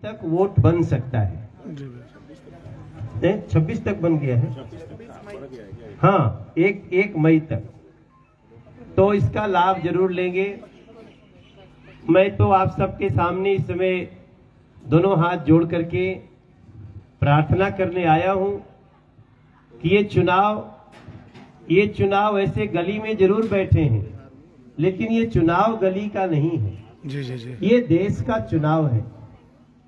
तक वोट बन सकता है। 26 तक बन गया है, हाँ, एक मई तक। तो इसका लाभ जरूर लेंगे। मैं तो आप सबके सामने इस समय दोनों हाथ जोड़ करके प्रार्थना करने आया हूं कि ये चुनाव ऐसे गली में जरूर बैठे हैं, लेकिन ये चुनाव गली का नहीं है। जी। ये देश का चुनाव है।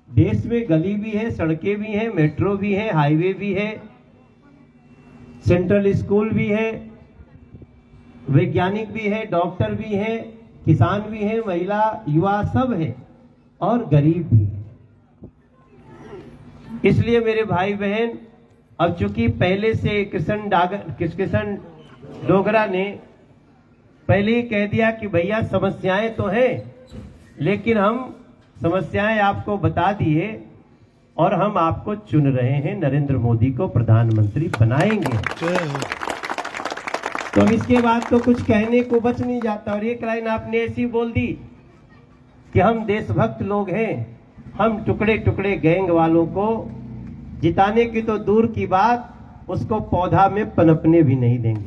देश में गली भी है, सड़कें भी हैं, मेट्रो भी है, हाईवे भी है, सेंट्रल स्कूल भी है, वैज्ञानिक भी है, डॉक्टर भी है, किसान भी है, महिला युवा सब है और गरीब भी है। इसलिए मेरे भाई बहन, अब चूंकि पहले से कृष्ण डोगरा ने पहले ही कह दिया कि भैया समस्याएं तो हैं, लेकिन हम समस्याएं आपको बता दिए और हम आपको चुन रहे हैं, नरेंद्र मोदी को प्रधानमंत्री बनाएंगे। तो इसके बाद तो कुछ कहने को बच नहीं जाता। और एक लाइन आपने ऐसी बोल दी कि हम देशभक्त लोग हैं, हम टुकड़े टुकड़े गैंग वालों को जिताने की तो दूर की बात, उसको पौधा में पनपने भी नहीं देंगे।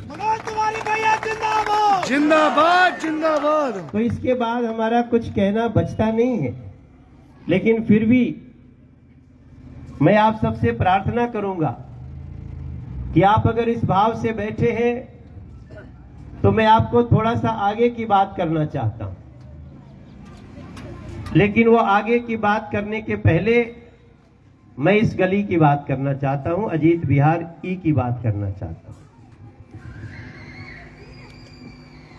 जिंदाबाद जिंदाबाद। तो इसके बाद हमारा कुछ कहना बचता नहीं है, लेकिन फिर भी मैं आप सबसे प्रार्थना करूंगा कि आप अगर इस भाव से बैठे हैं तो मैं आपको थोड़ा सा आगे की बात करना चाहता हूं। लेकिन वो आगे की बात करने के पहले मैं इस गली की बात करना चाहता हूं, अजीत विहार ई की बात करना चाहता हूं।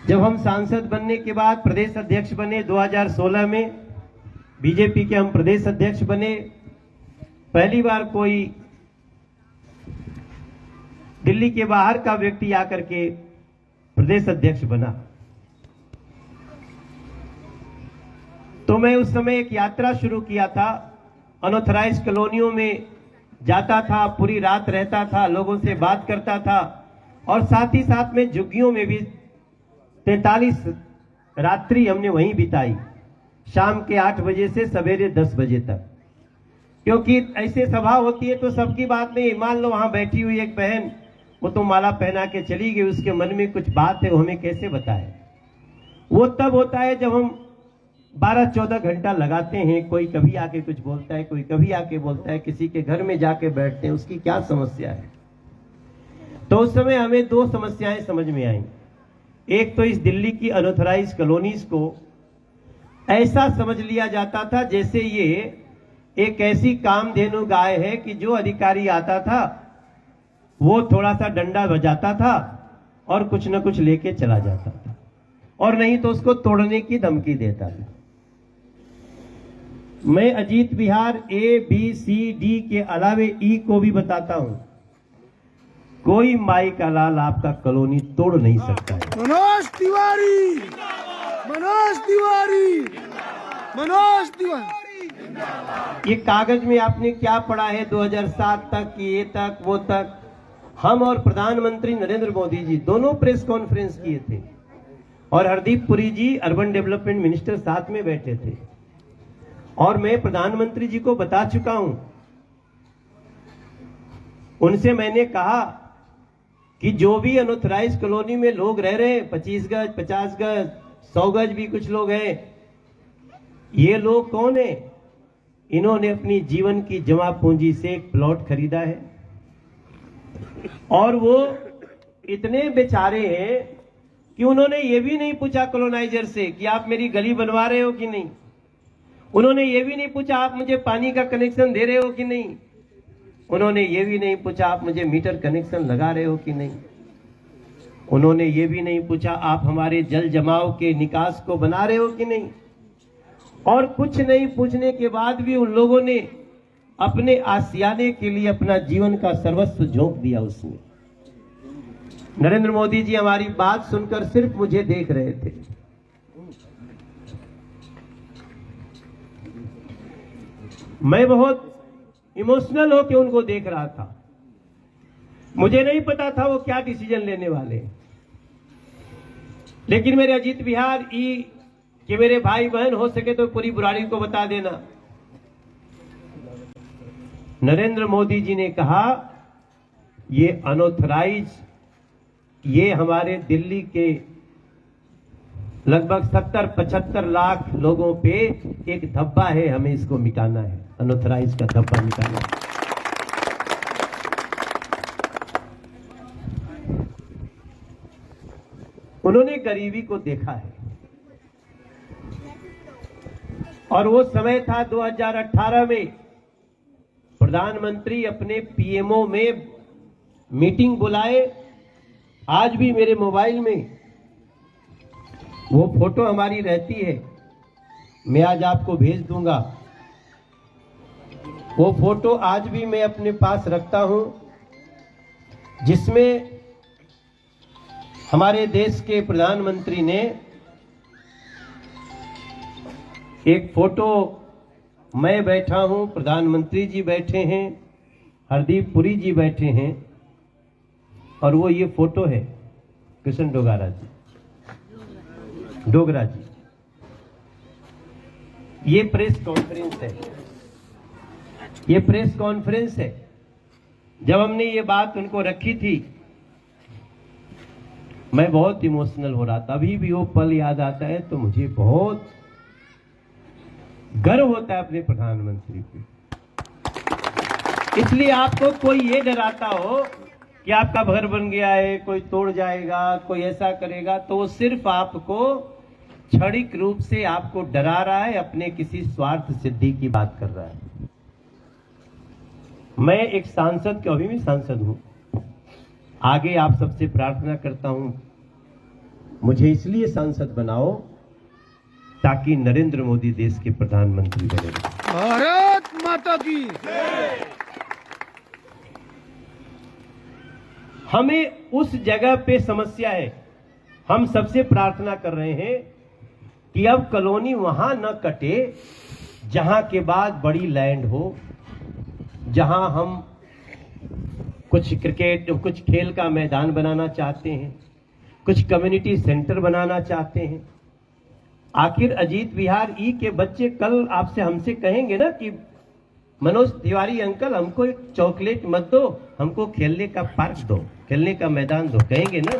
जब हम सांसद बनने के बाद प्रदेश अध्यक्ष बने 2016 में, बीजेपी के हम प्रदेश अध्यक्ष बने, पहली बार कोई दिल्ली के बाहर का व्यक्ति आकर के प्रदेश अध्यक्ष बना। तो मैं उस समय एक यात्रा शुरू किया था, अनऑथराइज्ड कॉलोनियों में जाता था, पूरी रात रहता था, लोगों से बात करता था और साथ ही साथ में झुग्गियों में भी 43 रात्रि हमने वहीं बिताई, शाम के 8 बजे से सवेरे 10 बजे तक। क्योंकि ऐसे सभा होती है तो सबकी बात नहीं, मान लो वहां बैठी हुई एक बहन, वो तो माला पहना के चली गई, उसके मन में कुछ बात है, वो हमें कैसे बताए। वो तब होता है जब हम 12-14 घंटा लगाते हैं, कोई कभी आके कुछ बोलता है, कोई कभी आके बोलता है, किसी के घर में जाके बैठते हैं, उसकी क्या समस्या है। तो उस समय हमें 2 समस्याएं समझ में आई। एक तो इस दिल्ली की अनऑथराइज्ड कॉलोनीज को ऐसा समझ लिया जाता था जैसे ये एक ऐसी कामधेनु गाय है कि जो अधिकारी आता था वो थोड़ा सा डंडा बजाता था और कुछ न कुछ लेके चला जाता था, और नहीं तो उसको तोड़ने की धमकी देता था। मैं अजीत विहार ए बी सी डी के अलावे ई को भी बताता हूं, कोई माई का लाल आपका कॉलोनी तोड़ नहीं सकता है। मनोज तिवारी, मनोज तिवारी, मनोज तिवारी। ये कागज में आपने क्या पढ़ा है 2007 तक, ये तक, वो तक। हम और प्रधानमंत्री नरेंद्र मोदी जी दोनों प्रेस कॉन्फ्रेंस किए थे और हरदीप पुरी जी अर्बन डेवलपमेंट मिनिस्टर साथ में बैठे थे, और मैं प्रधानमंत्री जी को बता चुका हूं। उनसे मैंने कहा कि जो भी अनऑथराइज्ड कॉलोनी में लोग रह रहे हैं, 25 गज, 50 गज, 100 गज भी कुछ लोग हैं, ये लोग कौन है? इन्होंने अपनी जीवन की जमा पूंजी से एक प्लॉट खरीदा है और वो इतने बेचारे हैं कि उन्होंने ये भी नहीं पूछा कॉलोनाइजर से कि आप मेरी गली बनवा रहे हो कि नहीं। उन्होंने ये भी नहीं पूछा आप मुझे पानी का कनेक्शन दे रहे हो कि नहीं। उन्होंने ये भी नहीं पूछा आप मुझे मीटर कनेक्शन लगा रहे हो कि नहीं। उन्होंने ये भी नहीं पूछा आप हमारे जल जमाव के निकास को बना रहे हो कि नहीं। और कुछ नहीं पूछने के बाद भी उन लोगों ने अपने आसियाने के लिए अपना जीवन का सर्वस्व झोंक दिया उसमें। नरेंद्र मोदी जी हमारी बात सुनकर सिर्फ मुझे देख रहे थे। मैं बहुत इमोशनल होकर उनको देख रहा था। मुझे नहीं पता था वो क्या डिसीजन लेने वाले, लेकिन मेरे अजीत विहार ई कि मेरे भाई बहन हो सके तो पूरी बुराड़ी को बता देना नरेंद्र मोदी जी ने कहा ये अनऑथराइज, ये हमारे दिल्ली के लगभग 70-75 लाख लोगों पे एक धब्बा है, हमें इसको मिटाना है, अनऑथराइज का धब्बा मिटाना है। उन्होंने गरीबी को देखा है और वो समय था 2018 में प्रधानमंत्री अपने पीएमओ में मीटिंग बुलाए। आज भी मेरे मोबाइल में वो फोटो हमारी रहती है, मैं आज आपको भेज दूंगा। वो फोटो आज भी मैं अपने पास रखता हूं, जिसमें हमारे देश के प्रधानमंत्री ने एक फोटो, मैं बैठा हूं, प्रधानमंत्री जी बैठे हैं, हरदीप पुरी जी बैठे हैं, और वो ये फोटो है कृष्ण डोगरा जी। ये प्रेस कॉन्फ्रेंस है, ये प्रेस कॉन्फ्रेंस है। जब हमने ये बात उनको रखी थी, मैं बहुत इमोशनल हो रहा था। अभी भी वो पल याद आता है तो मुझे बहुत गर्व होता है अपने प्रधानमंत्री पे। इसलिए आपको कोई ये डराता हो कि आपका घर बन गया है, कोई तोड़ जाएगा, कोई ऐसा करेगा, तो वो सिर्फ आपको क्षणिक रूप से आपको डरा रहा है, अपने किसी स्वार्थ सिद्धि की बात कर रहा है। मैं एक सांसद, अभी भी सांसद हूं, आगे आप सबसे प्रार्थना करता हूं मुझे इसलिए सांसद बनाओ ताकि नरेंद्र मोदी देश के प्रधानमंत्री बने। भारत माता की। हमें उस जगह पे समस्या है। हम सबसे प्रार्थना कर रहे हैं कि अब कॉलोनी वहां न कटे जहां के बाद बड़ी लैंड हो, जहां हम कुछ क्रिकेट, कुछ खेल का मैदान बनाना चाहते हैं, कुछ कम्युनिटी सेंटर बनाना चाहते हैं। आखिर अजीत विहार ई के बच्चे कल आपसे हमसे कहेंगे ना कि मनोज तिवारी अंकल हमको एक चॉकलेट मत दो, हमको खेलने का पार्क दो, खेलने का मैदान दो, कहेंगे ना।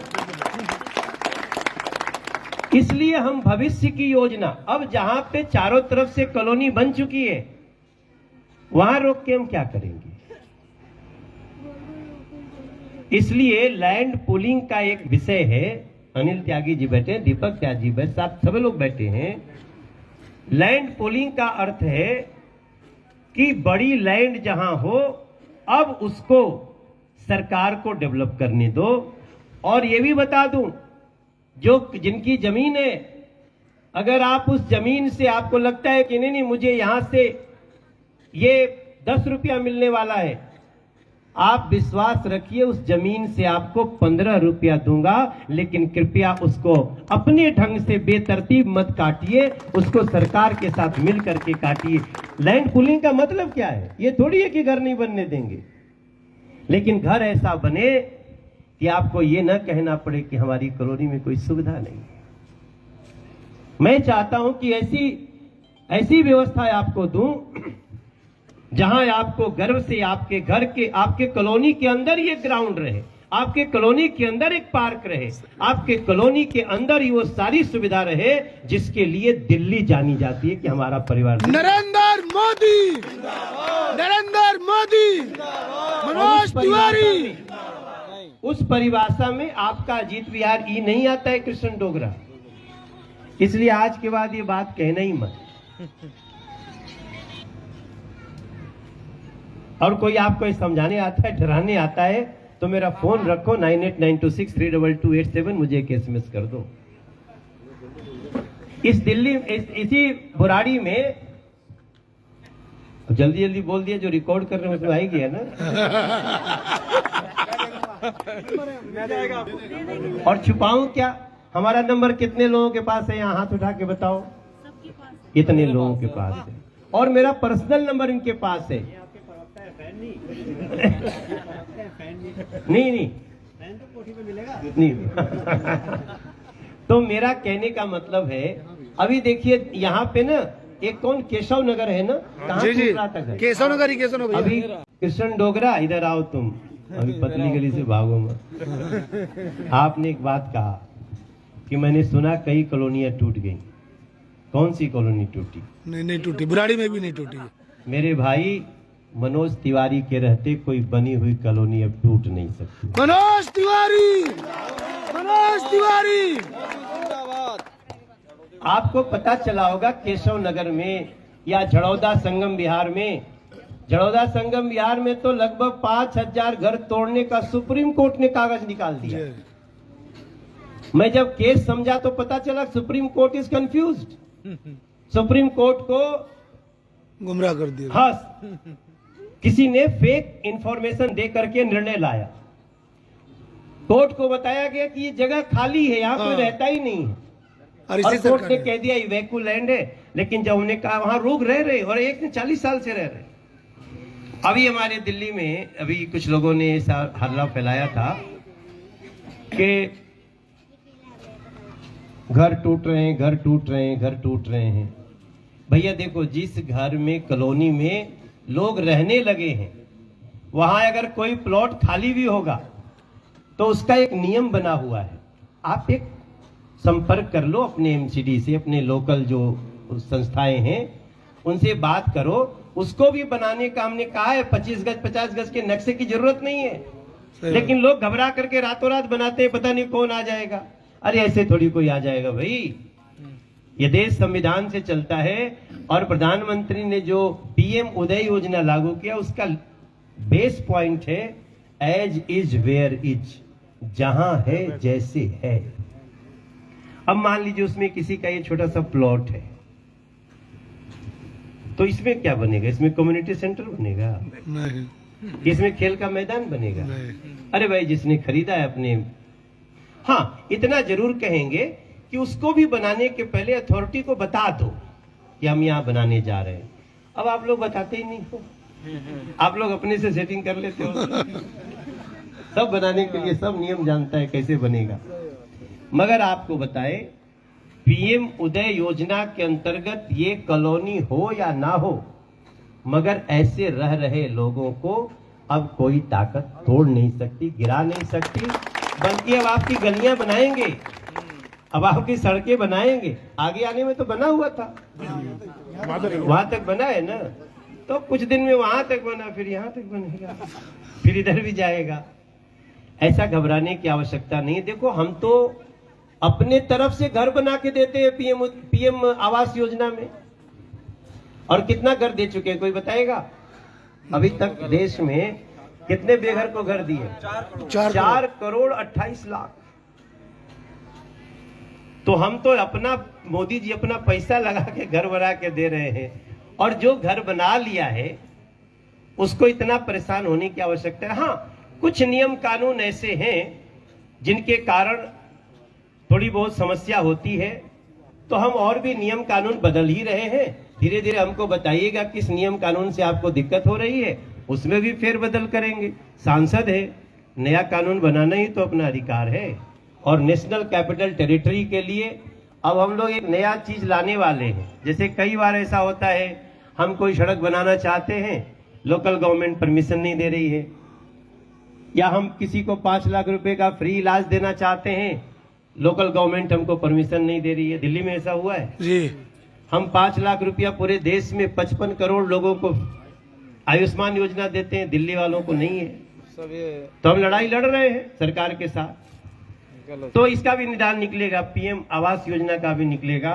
इसलिए हम भविष्य की योजना, अब जहां पे चारों तरफ से कॉलोनी बन चुकी है वहां रोक के हम क्या करेंगे। इसलिए लैंड पूलिंग का एक विषय है। अनिल त्यागी जी बैठे हैं, दीपक त्यागी जी बैठे, साथ सभी लोग बैठे हैं। लैंड पूलिंग का अर्थ है कि बड़ी लैंड जहां हो अब उसको सरकार को डेवलप करने दो। और ये भी बता दूं, जो जिनकी जमीन है, अगर आप उस जमीन से आपको लगता है कि नहीं मुझे यहां से ये 10 रुपया मिलने वाला है, आप विश्वास रखिए उस जमीन से आपको 15 रुपया दूंगा, लेकिन कृपया उसको अपने ढंग से बेतरतीब मत काटिए, उसको सरकार के साथ मिल करके काटिए। लैंड पूलिंग का मतलब क्या है? ये थोड़ी है कि घर नहीं बनने देंगे, लेकिन घर ऐसा बने कि आपको ये न कहना पड़े कि हमारी कॉलोनी में कोई सुविधा नहीं। मैं चाहता हूं कि ऐसी व्यवस्था आपको दूं जहां आपको गर्व से आपके घर के, आपके कॉलोनी के अंदर ये ग्राउंड रहे, आपके कॉलोनी के अंदर एक पार्क रहे, आपके कॉलोनी के अंदर ही वो सारी सुविधा रहे जिसके लिए दिल्ली जानी जाती है कि हमारा परिवार। नरेंद्र मोदी, नरेंद्र मोदी, मनोज तिवारी। उस परिभाषा में आपका अजीत विहार ई नहीं आता है, कृष्ण डोगरा। इसलिए आज के बाद ये बात कहना ही मत। और कोई आपको समझाने आता है, डराने आता है, तो मेरा फोन रखो 9892632287, मुझे एक SMS कर दो। इसी बुराड़ी में जल्दी जल्दी बोल दिया, जो रिकॉर्ड कर रहे हैं उसमें आएगी है ना। और छुपाऊं क्या? हमारा नंबर कितने लोगों के पास है? यहाँ हाथ उठा के बताओ। इतने लोगों के पास है। और मेरा पर्सनल नंबर इनके पास है। नहीं तो मेरा कहने का मतलब है, अभी देखिए यहाँ पे ना एक कौन केशव नगर है ना, कहाँ जी जी टूट रहा था घर? केशव नगर ही केशव नगर अभी कृष्ण डोगरा इधर आओ तुम, अभी पतली गली से भागो मत। आपने एक बात कहा कि मैंने सुना कई कॉलोनियां टूट गई। कौन सी कॉलोनी टूटी? नहीं टूटी, बुराड़ी में भी नहीं टूटी। मेरे भाई मनोज तिवारी के रहते कोई बनी हुई कॉलोनी अब टूट नहीं सकती। मनोज तिवारी, मनोज तिवारी। आपको पता चला होगा केशव नगर में या झड़ौदा संगम बिहार में, झड़ौदा संगम बिहार में तो लगभग 5000 घर तोड़ने का सुप्रीम कोर्ट ने कागज निकाल दिया। मैं जब केस समझा तो पता चला supreme court is confused. Supreme court को गुमराह कर दिया। हाँ, किसी ने फेक इंफॉर्मेशन दे करके निर्णय लाया। कोर्ट को बताया गया कि ये जगह खाली है, यहाँ कोई रहता ही नहीं है, और और इसी कोर्ट ने सरकार कह दिया ये वैकू लैंड है। लेकिन जब हमने कहा वहां लोग रह रहे और एक ने 40 साल से रह रहे। अभी हमारे दिल्ली में अभी कुछ लोगों ने ऐसा हल्ला फैलाया था कि घर टूट रहे हैं, घर टूट रहे हैं, घर टूट रहे हैं। भैया देखो, जिस घर में कॉलोनी में लोग रहने लगे हैं वहां अगर कोई प्लॉट खाली भी होगा तो उसका एक नियम बना हुआ है। आप एक संपर्क कर लो अपने एमसीडी से, अपने लोकल जो संस्थाएं हैं उनसे बात करो। उसको भी बनाने का हमने कहा है, 25 गज 50 गज के नक्शे की जरूरत नहीं है। लेकिन लोग घबरा करके रातों रात बनाते हैं, पता नहीं कौन आ जाएगा। अरे ऐसे थोड़ी कोई आ जाएगा भाई, ये देश संविधान से चलता है। और प्रधानमंत्री ने जो पीएम उदय योजना लागू किया उसका बेस पॉइंट है एज इज वेयर इज, जहां है जैसे है। अब मान लीजिए उसमें किसी का ये छोटा सा प्लॉट है, तो इसमें क्या बनेगा? इसमें कम्युनिटी सेंटर बनेगा? नहीं, इसमें खेल का मैदान बनेगा? नहीं। अरे भाई, जिसने खरीदा है अपने, हाँ इतना जरूर कहेंगे कि उसको भी बनाने के पहले अथॉरिटी को बता दो कि हम यहाँ बनाने जा रहे हैं। अब आप लोग बताते ही नहीं हो, आप लोग अपने से सेटिंग कर लेते हो। सब बनाने के लिए सब नियम जानता है कैसे बनेगा। मगर आपको बताए, पीएम उदय योजना के अंतर्गत ये कॉलोनी हो या ना हो, मगर ऐसे रह रहे लोगों को अब कोई ताकत तोड़ नहीं सकती, गिरा नहीं सकती। बल्कि अब आपकी गलियां बनाएंगे, अब आपकी सड़कें बनाएंगे। आगे आने में तो बना हुआ था, वहां तक बना है ना, तो कुछ दिन में वहां तक बना, फिर यहाँ तक बनेगा, फिर इधर भी जाएगा। ऐसा घबराने की आवश्यकता नहीं। देखो, हम तो अपने तरफ से घर बना के देते हैं पीएम आवास योजना में। और कितना घर दे चुके हैं कोई बताएगा? अभी तक देश में कितने बेघर को घर दिए? 4 करोड़ 28 लाख। तो हम तो अपना, मोदी जी अपना पैसा लगा के घर बना के दे रहे हैं, और जो घर बना लिया है उसको इतना परेशान होने की आवश्यकता है? हाँ, कुछ नियम कानून ऐसे हैं जिनके कारण थोड़ी बहुत समस्या होती है, तो हम और भी नियम कानून बदल ही रहे हैं। धीरे धीरे हमको बताइएगा किस नियम कानून से आपको दिक्कत हो रही है, उसमें भी फेरबदल करेंगे। सांसद है, नया कानून बनाना ही तो अपना अधिकार है। और नेशनल कैपिटल टेरिटरी के लिए अब हम लोग एक नया चीज लाने वाले हैं। जैसे कई बार ऐसा होता है, हम कोई सड़क बनाना चाहते हैं, लोकल गवर्नमेंट परमिशन नहीं दे रही है, या हम किसी को 5 लाख रुपए का फ्री इलाज देना चाहते हैं, लोकल गवर्नमेंट हमको परमिशन नहीं दे रही है। दिल्ली में ऐसा हुआ है जी। हम 5 लाख रुपया पूरे देश में 55 करोड़ लोगों को आयुष्मान योजना देते हैं, दिल्ली वालों को नहीं है। तो हम लड़ाई लड़ रहे हैं सरकार के साथ। तो इसका भी निदान निकलेगा, पीएम आवास योजना का भी निकलेगा।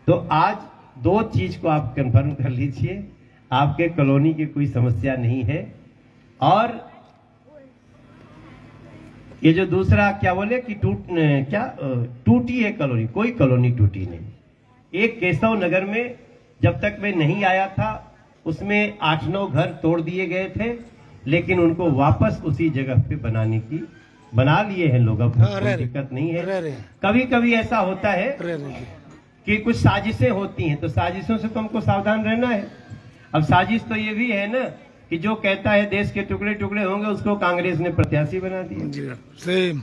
तो आज 2 चीज को आप कंफर्म कर लीजिए, आपके कॉलोनी की कोई समस्या नहीं है। और ये जो दूसरा क्या बोले कि टूटी है कॉलोनी, कोई कॉलोनी टूटी नहीं। एक केशव नगर में जब तक मैं नहीं आया था उसमें 8-9 घर तोड़ दिए गए थे, लेकिन उनको वापस उसी जगह पे बना लिए हैं लोग। अब कोई दिक्कत नहीं है। कभी कभी ऐसा होता है कि कुछ साजिशें होती हैं, तो साजिशों से तो हमको सावधान रहना है। अब साजिश तो ये भी है ना कि जो कहता है देश के टुकड़े टुकड़े होंगे उसको कांग्रेस ने प्रत्याशी बना दिया। सेम।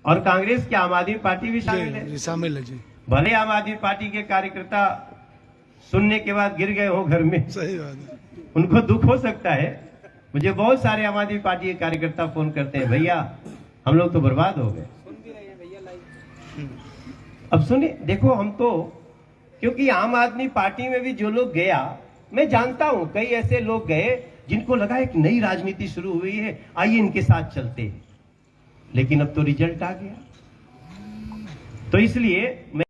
और कांग्रेस की आम आदमी पार्टी भी शामिल है। शामिल है जी। भले आम आदमी पार्टी के कार्यकर्ता सुनने के बाद गिर गए हो घर में, सही बात है। उनको दुख हो सकता है। मुझे बहुत सारे आम आदमी पार्टी के कार्यकर्ता फोन करते हैं, भैया हम लोग तो बर्बाद हो गए। अब सुनिए, देखो हम तो, क्योंकि आम आदमी पार्टी में भी जो लोग गया, मैं जानता हूं कई ऐसे लोग गए जिनको लगा एक नई राजनीति शुरू हुई है, आइए इनके साथ चलते हैं, लेकिन अब तो रिजल्ट आ गया। तो इसलिए मैं